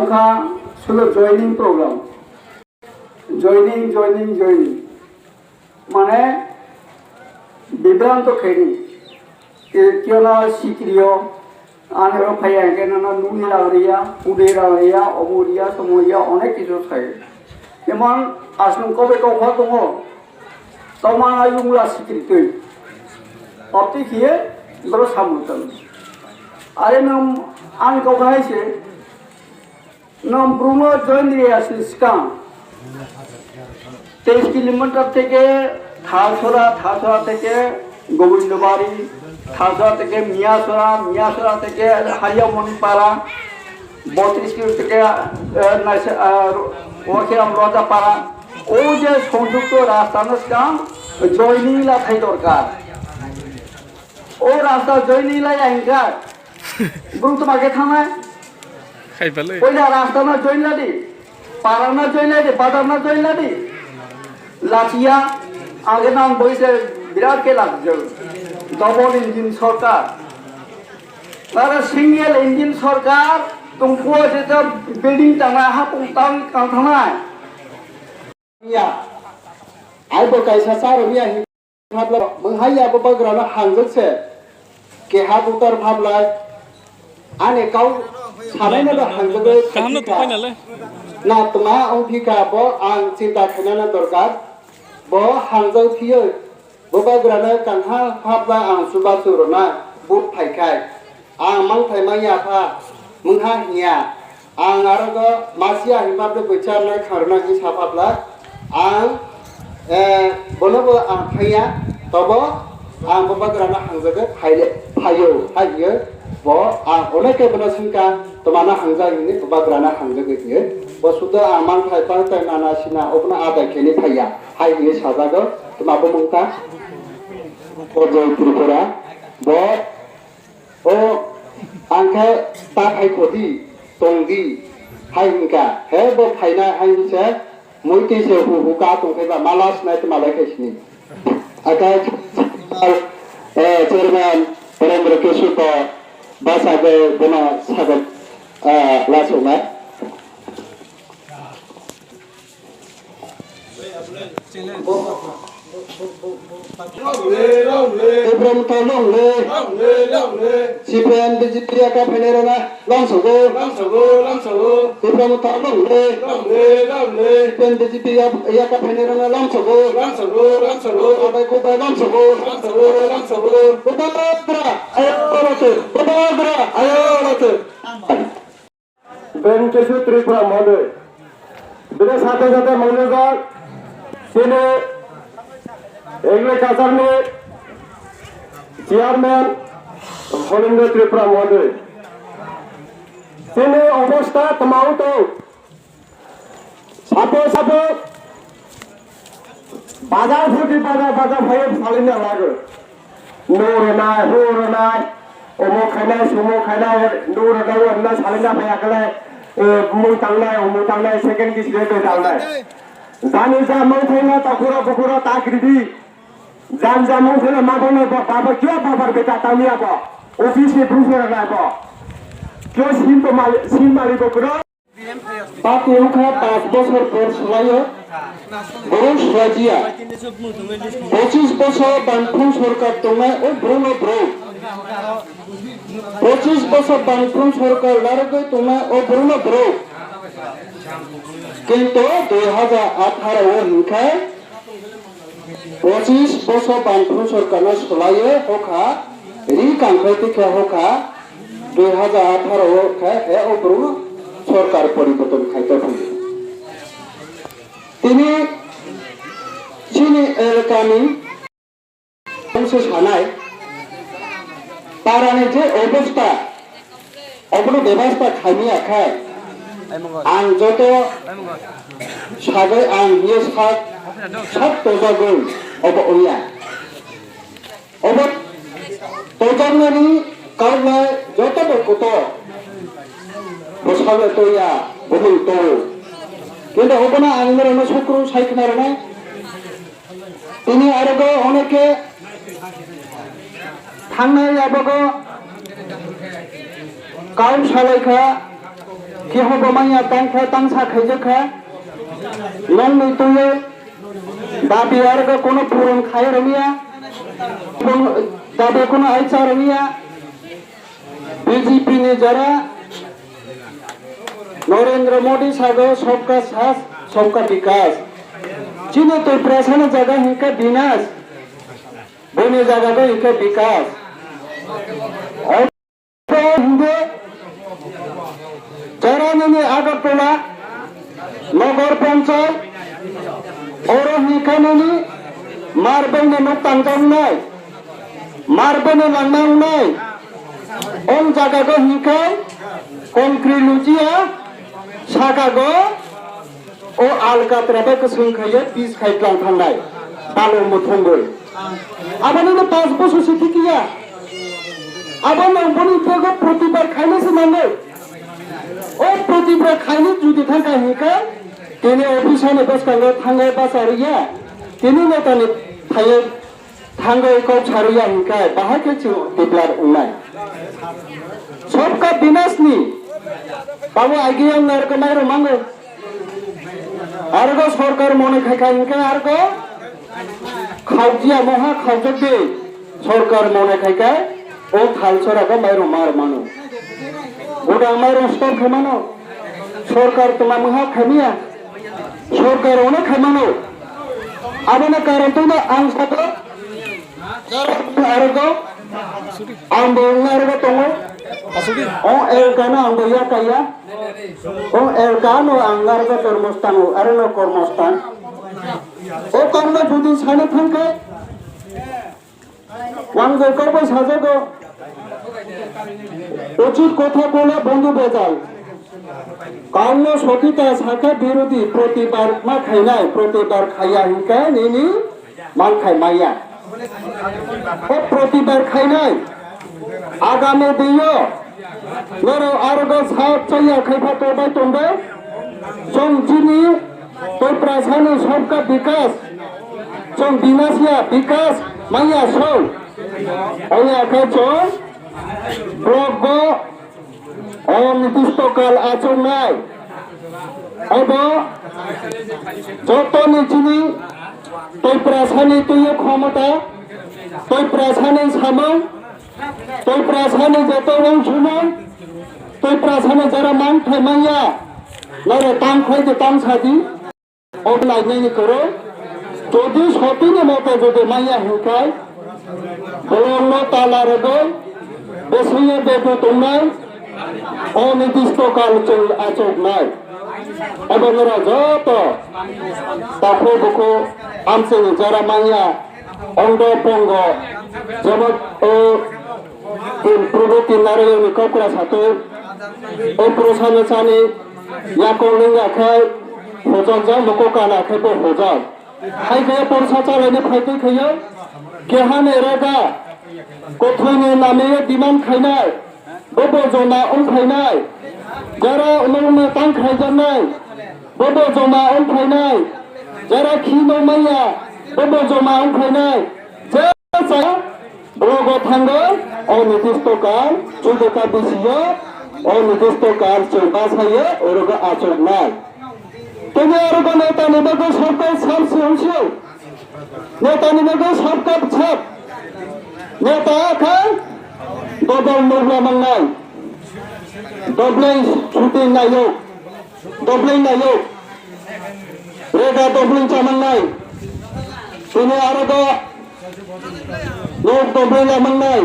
তখা শুধু joining programme joining মানে বিভ্রান্ত খেনি কেউ না সিক্রিয় আনেরও ফাইয়া কেন নুনি রাগরিয়া উদে রাগরিয়া অমরিয়া সমরিয়া অনেক কিছু থাকে যেমন আসুন কবে কখা দङ তমানা ইউলা সিক্রি তৈ অতি খিয়ে এগুলো সামুতাম আরে নম আন কখা হয়েছে নম ব্রুনো জয়ন্দ্রিয়া আসলে স্কাম 23 কিলোমিটার থেকে থাছড়া থেকে গোবিন্দবাড়ি থাছড়া থেকে মিয়াছড়া থেকে হারিয়ামণিপাড়া 32 কিলো থেকে ওয়াখিরাম রাজাপাড়া ও যে সংযুক্ত রাস্তার কাম জয়নিলা থাই দরকার ও রাস্তা জয়নিলাই আইনকার গুরু তোমাকে থানায় পয়লা রাস্তা না জয়নিলাদি পাড়া না জয়নিলাদি বাজার না জয়নিলাদি লাচিয়া আগে নাম বইছে বিরাট কে লাগছে ডবল ইঞ্জিন সরকার তারা সিঙ্গেল ইঞ্জিন সরকার তুমপুয়া যেটা বিল্ডিং টানা হাপুং টাং কাঁথানায় ইয়া আইবো কাইসা সারমিয়া ভাবলা বহাইয়া ববগ্রানা হাंगजसे के हाबुतार भाबलाय आने काउ सानायना हांगजगे कामना तो फाइनल ना तमा अफिका बो आं चिंता खालामना दरकार बो हांगजौ थियो बबग्राना कान्हा भाबला आं सुबा सुरना बुट फाइखाय आं मांथाय मायाफा मुंहा हिया आं आरोगो मासिया हिमाबले बैचारना खारना हिसाबला आं बोलबो आं फाया तबो आं बबग्राना हांगजगे फायो बो आं अनेके बना सिंका तमाना हांगजागिनि बबग्राना हांगजगे हियो बो सुदा आं मांथाय पांथाय नाना सिना अबना आदाय खेनि फाया हायो साजागो तमाबो मुंता अजय त्रिपुरा बो ओ आंखे ताखाय खदि तंगि हायिका हे बो फायना हायिसे मुइति से हुका तंखैबा मालास नाय तमालाय खायसिनि आकाय चेयरमैन नरेंद्र केशव बासाबे बना सागत लासोमा Ibrahim tolong le CPN BJP ka penerana langsung Ibrahim tolong le CPN BJP ya ka penerana langsung abai ko ba langsung ayo ratu বেঙ্কেশ্বর Tripura মহোদয় বিনের সাথে সাথে মনোযোগ তিনি এগ্রিকালচার में চেয়ারম্যান হরিন্দ্র ত্রিপুরা মহোদয় তিনি অবস্থা তমাও তো সাপো বাজার ফুটি বাজার ভাই ফালিনা লাগে নোরনায় হোরনায় অমুক খাইনায় সুমুক খাইনায় নোরনায় অন্য সালিনা ভাইয়াকলে মুই তাংনায় সেকেন্ড কিস্তি তাংনায় জানি যা মৌথাইনা তখুরা বকুরা তাকরিদি জান যা মৌথাইনা মাবনে বাবা কিয়া বাবার বেটা তামিয়া বা অফিসে ব্রুফেরা নাই বা কিয়া সিন মারি বকুরা পাতি উখা 5 বছর পর সলায় বরং সলাজিয়া 25 বছর বানফুং সরকার দংনাय ও ব্রুনো ব্রো 25 বছর বানফুং সরকার লারগৈ দংনাय ও ব্রুনো ব্রো কিন্তু 2018 হিংখায় 25 বছর বানফুং সরকার সলায় হখা রি কাংখাই থেকে হখা 2018 খায় হে ও ব্রুনো সরকার পরিবর্তন খাইতে হবে তিনি চিনি এলাকানি অংশ সানায় তারানে যে অবস্থা অবনো ব্যবস্থা খাইনি আখায় आं যত সাগে आं बियो সাত তজাগৈ অব ওয়া অব তজাগনি কারণে যত কত বসাবে তোয়া বহুল তো কিন্তু ওপনা আঙ্গরনে শুক্র সাইকনারনে তিনি আরগো অনেকে থাংনাय যাবগো কাউন সালাইখা कि हो माया तांखा तांसा खाइजखा नों नहीं तुये दाबी आरगा कोनो पूरन खाय रमिया दाबी कोनो आइचा रमिया बीजेपी ने जरा नरेंद्र मोदी सागो सबका साथ सबका विकास जिन्हें तो प्रश्न जगह इनका विनाश बोने जगह को इनका विकास और हिंदे जरा ने आगरतला नगर पंचायत और हिखानी मारबेने न तांजावनाय मारबेने लांनावनाय उन जगह को हिखाय कंक्रीट लुजिया सागागो ओ आलकातराबे कसं खायो पिस खायख्लां थांनाय बालो मुथंगै आबानो 5 बोसोर सिथि किया आबानो बनि फेगो प्रतिबार खायनोसो नांगौ ओ प्रतिबार खायनो जुदि थांगा हिका तेने अफिसाने बसखांगो थांगाय बासारिया तेने नेतानि थायो थांगाय कौ सारिया हिका बाहाके चि दिब्लार उनाय सबका विनाशनि बाबु आइगियां नरक नायरो मांगो आरगो सरकार मने खायखा हिंका आरगो खावजिया महा खावजक दे सरकार मने खायखा ओ थालसरागा मायरो मार मानो ओडा मायरो स्टप खामानो सरकार तमा महा खामिया सरकार ओने खामानो आबना कारण तो आं सातो आरगो आं बोंगारगो तंगो ओ एलगाना आं बोया काया ओ एलगानो आंगारगो कर्मस्थान आरो कर्मस्थान ओ कामना जुदि सानो थांखे वांगो कबो साजगो उचित कथा कोला बंधु बेजाल काउनो सखिता साखा विरोधी प्रतिबार मा खायनाय प्रतिबार खाया हिंका निनि मान खाय माया ओ प्रतिबार खायनाय आगामी दियो नरो आरगो साथ चया खैफा तोबाय तंबे जों जिनि तो प्रासानि सबका विकास जों विनाशिया विकास माया सौ ओया खैचो ब्लगो निर्दिष्टकाल आचरनाय एबो जतनि जिनि तो प्रासानि तुयो क्षमता तो प्रासानि सामं तो प्रासानि जतन सुमन तो प्रासानि जरा मान थायमाया नरे तां खायदे तां सादि अब्लायनायनि करो जदि सतिनि मते जदि माया हिंखाय बलनो तालारगो बेसैया बेदो दंनाय अनिर्दिष्टकाल जों आचरनाय एबनरा जत ताखो बखो आमसेनि जरा माया अंग पंग जबत प्रगति नारायण कपड़ा सातो ओ प्रसाने साने याको लिंगा खाय होजन जा मको काना खायबो होजन हायगे परसा चालायने फायदे खयो केहाने रेगा गथयनि नामे दिमान खायनाय बबो जना खायनाय जरा उनावनो तां खायजानाय बबो जना खायनाय जरा खिनो माया बबो जना खायनाय जे ब्लग थांगो अनिर्दिष्टकाल जुदका बिसियो अनिर्दिष्टकाल जों बासायो ओरगो आचरनाय तेने आरोगो नेतानि बगो सरकार साब सिंसियो नेतानि बगो सरकार साब नेता खाय डबल नब्ला मांनाय डबलै छुटि नायक डबलै नायक रेगा डबलै चामांनाय तेने आरोगो लोक डबलै लामांनाय